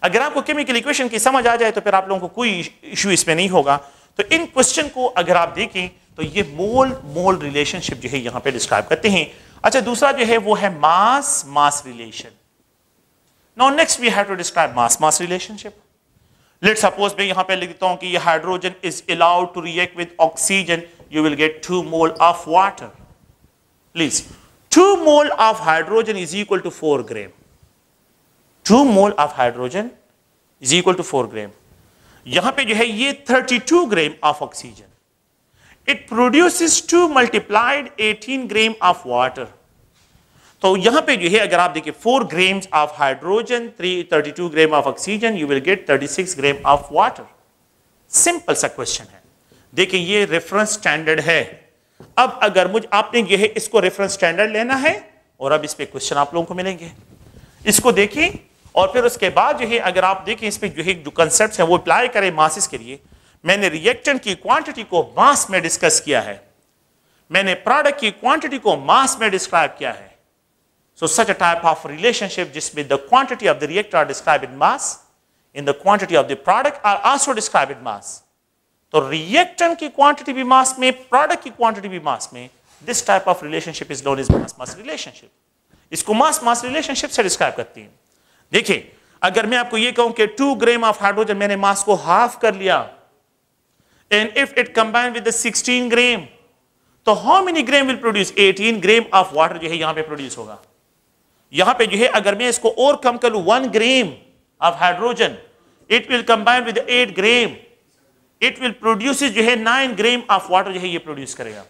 अगर आपको केमिकल इक्वेशन की समझ आ जाए तो फिर आप लोगों को कोई इशू इसमें नहीं होगा। तो इन क्वेश्चन को अगर आप देखें तो ये मोल मोल रिलेशनशिप जो है यहां पे डिस्क्राइब करते हैं। अच्छा, दूसरा जो है वो है mass mass relation. Now next we have to describe mass mass relationship. Let's suppose मैं यहां पे लिख देता हूं कि ये hydrogen is allowed to react with oxygen, you will get 2 mole of water. Please 2 mole of hydrogen is equal to 4 gram. 2 mole of hydrogen is equal to 4 gram. यहां पे जो है ये 32 gram of oxygen, it produces 2 multiplied 18 gram of water. तो यहां पे जो है अगर आप देखिए 4 grams of hydrogen, 32 gram of oxygen, you will gate 36 gram of water. Simple सा क्वेश्चन है। देखिए ये रेफरेंस स्टैंडर्ड है। अब अगर आपने जो है इसको रेफरेंस स्टैंडर्ड लेना है और अब इस पे क्वेश्चन आप लोगों को मिलेंगे। इसको देखिए और फिर उसके बाद जो है अगर आप देखें इस पे जो है जो कंसेप्ट्स हैं वो अप्लाई करें मासेस के लिए। मैंने रिएक्टेंट की क्वांटिटी को मास में डिस्कस किया है, मैंने प्रोडक्ट की क्वांटिटी को मास में डिस्क्राइब किया है। So such a type of relationship जिसमें the quantity of the reactor are described in mass, in the quantity of the product are also described in mass. तो reactant की quantity भी mass में, product की quantity भी mass में, this type of relationship is known as mass mass relationship. इसको mass mass relationship से describe करती हैं। देखिए अगर मैं आपको ये कहूं कि 2 ग्राम ऑफ हाइड्रोजन मैंने मास को हाफ कर लिया, and if it combined with the 16 gram, तो how many gram will produce? 18 gram of water जो है यहां पे प्रोड्यूस होगा। यहां पे जो है अगर मैं इसको और कम कर लूं 1 ग्राम of hydrogen, it will combine with 8 gram, it will produce जो है 9 ग्राम ऑफ वाटर जो है ये प्रोड्यूस करेगा।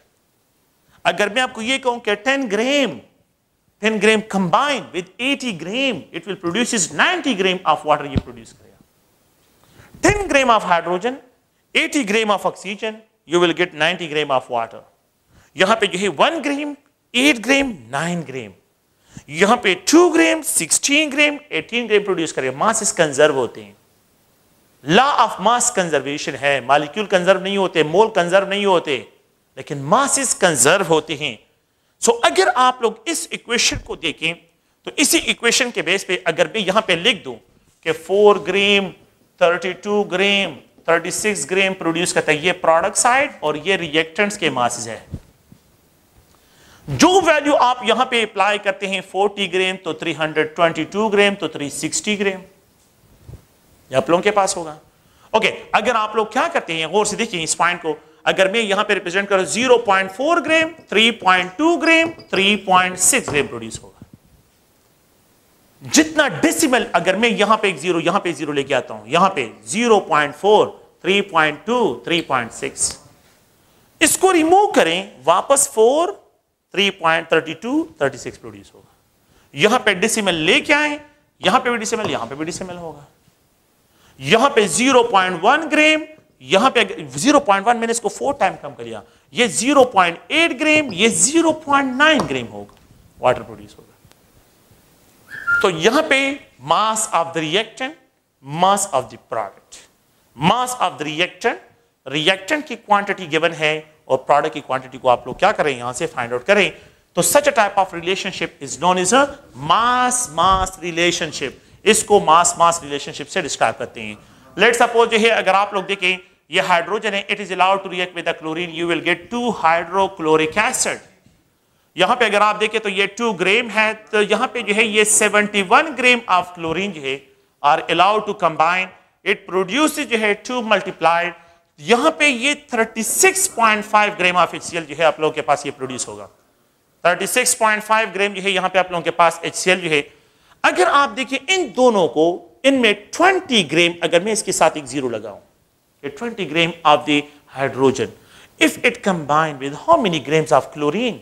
अगर मैं आपको ये कहूं कि 10 gram combine with 80 gram, it will produce 90 gram of water ये प्रोड्यूस करेगा। 10 gram of hydrogen, 80 gram of oxygen, you will get 90 gram of water. यहां पे जो है 1 ग्राम, 8 ग्राम, 9 ग्राम, यहां पे 2 ग्राम, 16 ग्राम, 18 ग्राम प्रोड्यूस करेगा। मासेस कंजर्व होते हैं, लॉ ऑफ मास कंजर्वेशन है। मॉलिक्यूल कंजर्व नहीं होते, मोल कंजर्व नहीं होते, लेकिन मासेस कंजर्व होते हैं। सो अगर आप लोग इस इक्वेशन को देखें तो इसी इक्वेशन के बेस पे अगर मैं यहां पे लिख दूं कि 4 ग्राम, 32 ग्राम, 36 ग्राम प्रोड्यूस करता है, ये प्रोडक्ट साइड और ये रिएक्टेंट्स के मासेस है। जो वैल्यू आप यहां पे अप्लाई करते हैं 40 ग्राम तो 322 ग्राम तो 360 ग्राम ये आप लोगों के पास होगा। ओके, अगर आप लोग क्या करते हैं गौर से देखिए इस पॉइंट को, अगर मैं यहां पे रिप्रेजेंट करूं 0.4 ग्राम, 3.2 ग्राम, 3.6 ग्राम प्रोड्यूस होगा। जितना डेसिमल, अगर मैं यहां पे एक जीरो, यहां पे जीरो लेके आता हूं, यहां पे 0.4, 3.2, 3.6, इसको रिमूव करें, वापस 4, 3.32, 36 प्रोड्यूस होगा। यहां पे डेसिमल लेके आए, यहां पे भी डेसिमल, यहां पे भी डेसिमल होगा। यहां पे 0.1 ग्राम, यहां पे 0.1 मैंने इसको 4 टाइम कम कर लिया, ये 0.8 ग्राम, ये 0.9 ग्राम होगा, वाटर प्रोड्यूस होगा। तो यहां पे mass of the reactant, mass of the product, mass of the reactant, reactant की क्वांटिटी गिवन है और प्रोडक्ट की क्वांटिटी को आप लोग क्या करें यहां से फाइंड आउट करें। तो such a type of relationship is known as a mass mass relationship. इसको मास मास रिलेशनशिप से डिस्क्राइब करते हैं। लेट सपोज जो है अगर आप लोग देखें ये हाइड्रोजन है, it is allowed to react with chlorine, you will get 2 hydrochloric acid. यहां पे अगर आप देखें तो ये 2 ग्राम है, तो यहां पे जो है ये 71 ग्राम ऑफ क्लोरीन जो है are allowed to combine, it produce जो है 2 मल्टीप्लाइड, यहां पे ये 36.5 ग्राम ऑफ HCl जो है आप लोगों के पास ये प्रोड्यूस होगा। 36.5 ग्राम जो है यहां पे आप लोगों के पास HCl जो है। अगर आप देखिए इन दोनों को, इनमें 20 ग्राम, अगर मैं इसके साथ एक जीरो लगाऊं, 20 gram of the hydrogen, if it combine with how many grams of chlorine,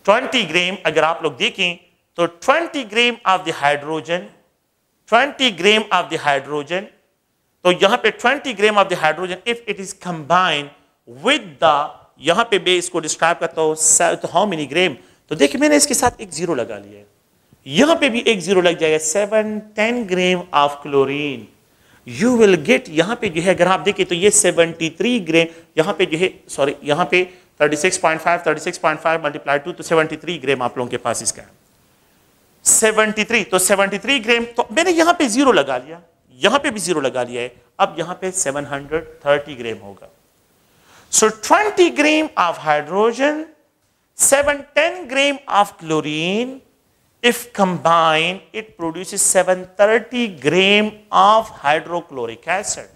20 ग्राम अगर आप लोग देखें तो 20 gram of the hydrogen, 20 gram of the hydrogen, तो यहां पे 20 gram of the hydrogen if it is combine with the, यहां पे मैं इसको डिस्क्राइब करता हूं तो हाउ मेनी ग्राम, तो देखिए मैंने इसके साथ एक जीरो लगा लिया है, यहां पे भी एक जीरो लग जाएगा, 7-10 gram of chlorine, you will gate, यहां पे जो है अगर आप देखें तो ये 73 ग्राम, यहां पे जो है सॉरी यहां पे 36.5 मल्टीप्लाई 2 तो 73 ग्राम आप लोगों के पास इसका 73, तो 73 ग्राम, तो मैंने यहां पे जीरो लगा लिया, यहां पे भी जीरो लगा लिया है, अब यहां पे 730 ग्राम होगा। सो 20 ग्राम of hydrogen, 7-10 gram of chlorine, if combined it produces 730 gram of hydrochloric acid।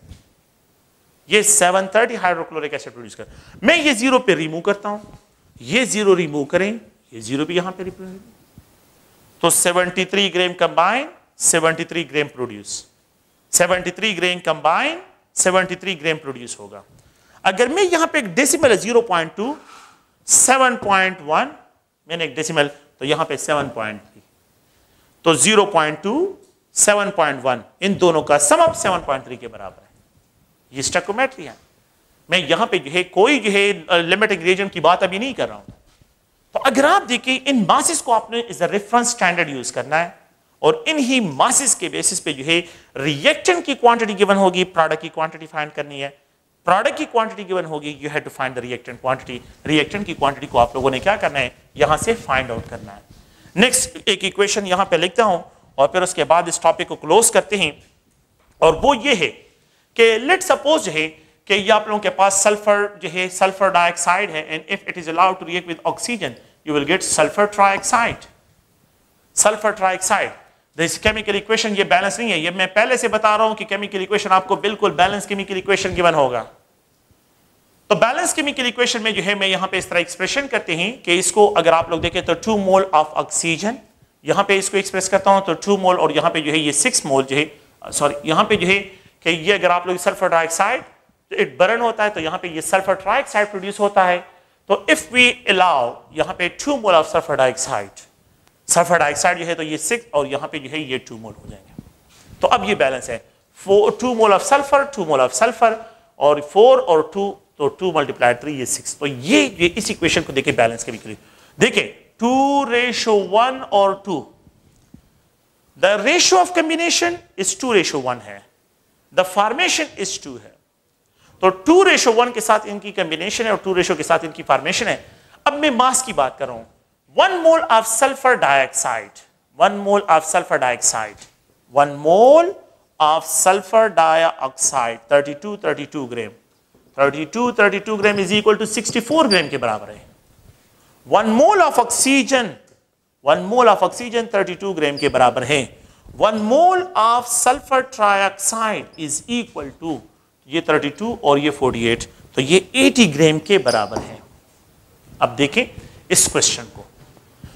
ये 730 हाइड्रोक्लोरिक एसिड प्रोड्यूस कर, मैं ये जीरो पे रिमूव करता हूं, ये जीरो रिमूव करें, ये जीरो भी यहां पे रिमूव, तो 73 ग्राम कंबाइन, 73 ग्राम प्रोड्यूस, 73 ग्राम कंबाइन, 73 ग्राम प्रोड्यूस होगा। अगर मैं यहां पे एक डेसिमल है 0.2, 7.1, मैंने एक डेसिमल तो यहां पे 7.3, तो 0.2, 7.1, इन दोनों का सम अप 7.3 के बराबर है, ये स्टोइकोमेट्री है। मैं यहां पे जो है कोई जो है लिमिटिंग रिएजेंट की बात अभी नहीं कर रहा हूं। तो अगर आप देखिए इन मासेस को आपने as a reference standard use करना है, और इन ही मासेस के बेसिस पे जो है रिएक्टेंट की क्वांटिटी गिवन होगी, प्रोडक्ट की क्वांटिटी फाइंड करनी है, प्रोडक्ट की क्वांटिटी गिवन होगी, you have to find the reactant quantity, reactant की क्वांटिटी को आप लोगों ने क्या करना है, यहां से फाइंड आउट करना है। नेक्स्ट एक इक्वेशन यहां पे लिखता हूं और फिर उसके बाद इस टॉपिक को क्लोज करते हैं, और वो ये है कि लेट सपोज जो है कि ये आप लोगों के पास सल्फर जो है, सल्फर डाइऑक्साइड है, and if it is allowed to react with oxygen you will get sulphur trioxide, sulphur trioxide. This chemical equation ये बैलेंस नहीं है, ये मैं पहले से बता रहा हूं कि केमिकल इक्वेशन आपको बिल्कुल बैलेंस केमिकल इक्वेशन गिवन होगा। तो बैलेंस केमिकल इक्वेशन में जो है मैं यहां पे इस तरह एक्सप्रेशन करते हैं कि इसको अगर आप लोग देखें तो 2 मोल ऑफ ऑक्सीजन, यहां पे इसको एक्सप्रेस करता हूं तो 2 मोल, और यहां पे जो है ये 6 मोल जो है, सॉरी यहां पे जो है कि ये अगर आप लोग सल्फर डाइऑक्साइड इट बर्न होता है तो यहां पे ये सल्फर ट्राइऑक्साइड प्रोड्यूस होता है। तो इफ वी अलाउ यहां पे 2 mole of sulphur dioxide, sulphur dioxide जो है तो ये 6 और यहां पे जो है ये 2 मोल हो जाएंगे। तो अब ये बैलेंस है 2 mole of sulphur, 2 mole of sulphur, और 4 और 2 तो 2 मल्टीप्लाई 3 ये 6। तो ये इस इक्वेशन को देखिए बैलेंस केमिकली, देखिए 2:1 और 2, the ratio of combination is 2:1 है, द फॉर्मेशन इज 2 है। तो 2:1 के साथ इनकी कॉम्बिनेशन है और 2 के साथ इनकी फॉर्मेशन है। अब मैं मास की बात कर रहा हूं, 1 mole of sulphur dioxide, 1 mole of sulphur dioxide, 1 mole of sulphur dioxide 32 gram, 32 gram is equal to 64 gram के बराबर है। 1 mole of oxygen, 1 mole of oxygen 32 gram के बराबर है। 1 mole of sulphur trioxide is equal to ये 32 और ये 48, तो ये 80 ग्राम के बराबर है। अब देखें इस क्वेश्चन को,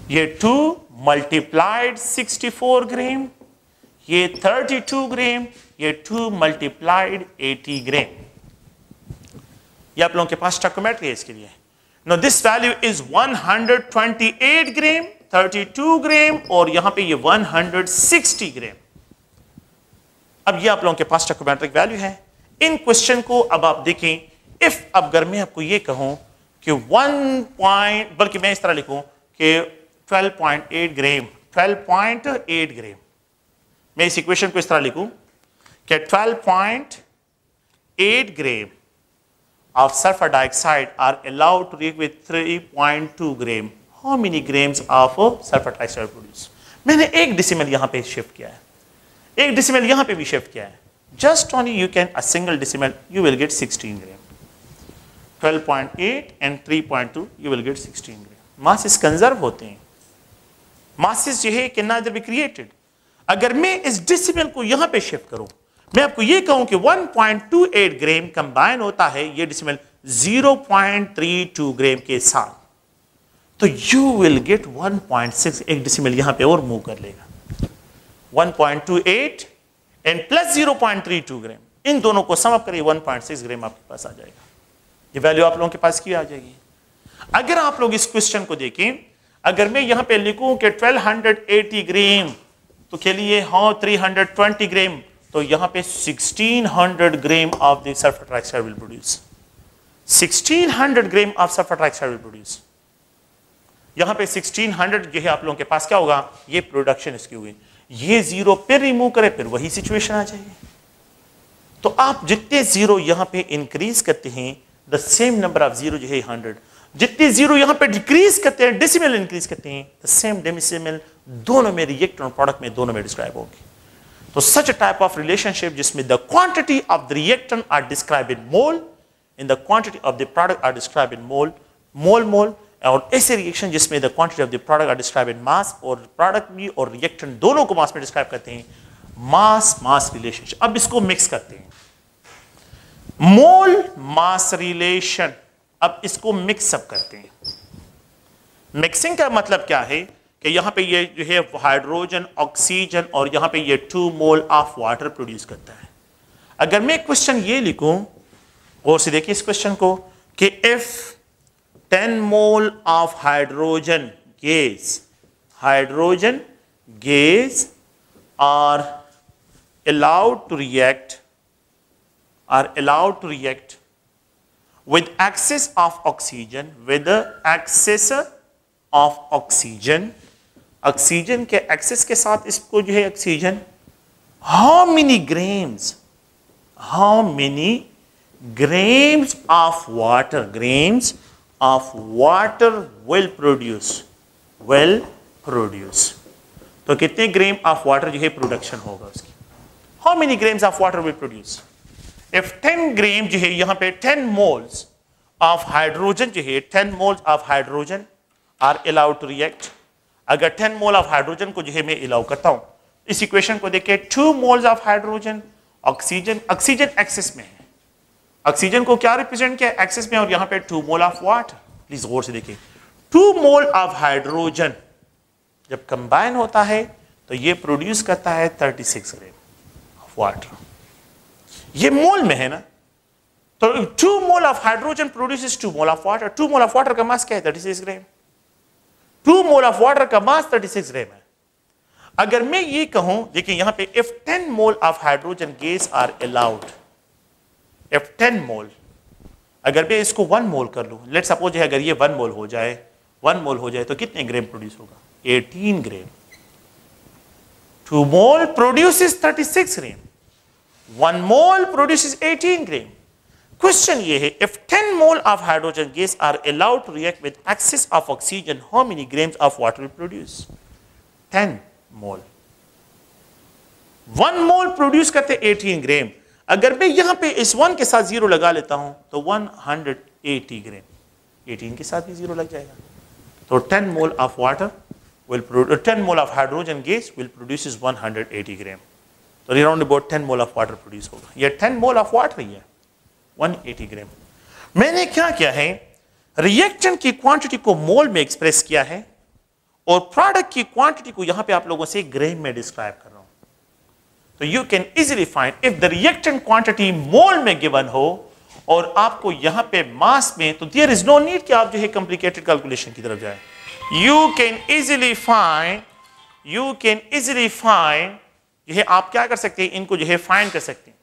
ये 2 मल्टीप्लाइड 64 ग्राम, ये 32 ग्राम, ये 2 मल्टीप्लाइड 80 ग्राम। ये आप लोगों के पास स्टोइकोमेट्री है इसके लिए। नो दिस वैल्यू इज 128 ग्राम, 32 ग्राम, और यहां पे ये 160 ग्राम। अब ये आप लोगों के पास स्टोइकोमेट्रिक वैल्यू है। इन क्वेश्चन को अब आप देखें, इफ अब अगर मैं आपको ये कहूं कि 1 पॉइंट, बल्कि मैं इस तरह लिखूं कि 12.8 ग्राम, 12.8 ग्राम, मैं इस इक्वेशन को इस तरह लिखूं कि 12.8 ग्राम of sulfur dioxide are allowed to react with 3.2 gram. How many grams of sulfur dioxide produce? मैंने एक डेसिमल यहां पे शिफ्ट किया है, एक डेसिमल यहां पे भी शिफ्ट किया है। Just only you can a single decimal you will get 16 gram. 12.8 and 3.2 you will get 16 gram. Masses conserve होते हैं, masses जो है can neither be created. अगर मैं इस डेसिमल को यहां पे शिफ्ट करूं, मैं आपको ये कहूं कि 1.28 ग्राम कंबाइन होता है ये डेसिमल 0.32 ग्राम के साथ, तो यू विल गेट 1.6, एक डेसिमल यहां पे और मूव कर लेगा, 1.28 एंड प्लस 0.32 ग्राम, इन दोनों को सम अप करिए 1.6 ग्राम आपके पास आ जाएगा। ये वैल्यू आप लोगों के पास की आ जाएगी। अगर आप लोग इस क्वेश्चन को देखें, अगर मैं यहां पे लिखूं कि 1280 ग्राम, तो के लिए हाँ 320 ग्राम, तो यहां पे 1600 gram of the sulphur trioxide will produce, 1600 gram of sulphur trioxide will produce. यहां पे 1600 जो है आप लोगों के पास क्या होगा, ये प्रोडक्शन इसकी हुई। ये जीरो फिर रिमूव करें, फिर वही सिचुएशन आ जाएगी। तो आप जितने जीरो यहां पे इंक्रीज करते हैं, the same number of zero जो है 100, जितने जीरो यहां पे डिक्रीज करते हैं, डेसिमल इंक्रीज करते हैं, द सेम डेसिमल दोनों में रिएक्टेंट और प्रोडक्ट में दोनों में डिस्क्राइब होगी। तो सच टाइप ऑफ रिलेशनशिप जिसमें the quantity of the reactant are describe in mole, in the quantity of the product are describe in mole, mole, और ऐसे रिएक्शन जिसमें the quantity of the product are describe in mass, और प्रोडक्ट भी और रिएक्टेंट दोनों को मास में डिस्क्राइब करते हैं, मास रिलेशनशिप। अब इसको मिक्स करते हैं, मोल मास रिलेशन, अब इसको मिक्सअप करते हैं। मिक्सिंग का मतलब क्या है कि यहां पे ये जो है हाइड्रोजन, ऑक्सीजन, और यहां पे ये 2 मोल ऑफ वाटर प्रोड्यूस करता है। अगर मैं क्वेश्चन ये लिखूं, और से देखिए इस क्वेश्चन को, कि if 10 mole of hydrogen gas are allowed to react with excess of oxygen, oxygen के एक्सेस के साथ इसको जो है oxygen, how many grams of water will produce, तो कितने ग्राम ऑफ वाटर जो है प्रोडक्शन होगा उसकी, how many grams of water will produce? If 10 ग्राम जो है यहां पे 10 moles of hydrogen जो है 10 moles of hydrogen are allowed to react, अगर 10 मोल ऑफ हाइड्रोजन को जो है मैं अलाउ करता हूं, इस इक्वेशन को देखिए, 2 moles of hydrogen, oxygen excess में है, ऑक्सीजन को क्या रिप्रेजेंट किया, एक्सेस में, और यहां पे 2 मोल ऑफ वाटर। प्लीज गौर से देखिए, 2 मोल ऑफ हाइड्रोजन जब कंबाइन होता है तो ये प्रोड्यूस करता है 36 ग्राम ऑफ वाटर, ये मोल में है ना, तो 2 mole of hydrogen produces 2 mole of water, 2 mole of water का मास क्या है, 36 ग्राम, 2 मोल ऑफ वाटर का मास 36 ग्राम है। अगर मैं ये कहूं, देखिए यहां पे if 10 mole of hydrogen gas are allowed, if 10 mole, अगर मैं इसको 1 मोल कर लूं, लेट सपोज है अगर ये 1 मोल हो जाए, 1 मोल हो जाए तो कितने ग्राम प्रोड्यूस होगा, 18 gram. 2 mole produces 36 gram, 1 mole produces 18 gram. Question ये है, if 10 mole of hydrogen gas are allowed to react with excess of oxygen, how many grams of water will produce, 10 mole, 1 mole produce करते 18 ग्राम। अगर मैं यहां पे इस 1 के साथ 0 लगा लेता हूं तो 180 ग्राम, 18 के साथ भी 0 लग जाएगा, तो 10 mole of water will produce, 10 mole of hydrogen gas will produces 180 ग्राम, तो around about 10 mole of water produce होगा। ये 10 मोल ऑफ वाटर ही है, 180 ग्राम। मैंने क्या किया है, रिएक्टेंट की क्वांटिटी को मोल में एक्सप्रेस किया है, और प्रोडक्ट की क्वांटिटी को यहां पे आप लोगों से ग्राम में डिस्क्राइब कर रहा हूं। तो you can easily find if the reactant quantity mole में गिवन हो और आपको यहां पे मास में, तो देयर इज नो नीड कि आप जो है कॉम्प्लिकेटेड कैलकुलेशन की तरफ जाए। यू कैन इजीली फाइंड, यह आप क्या कर सकते हैं, इनको जो है फाइंड कर सकते हैं।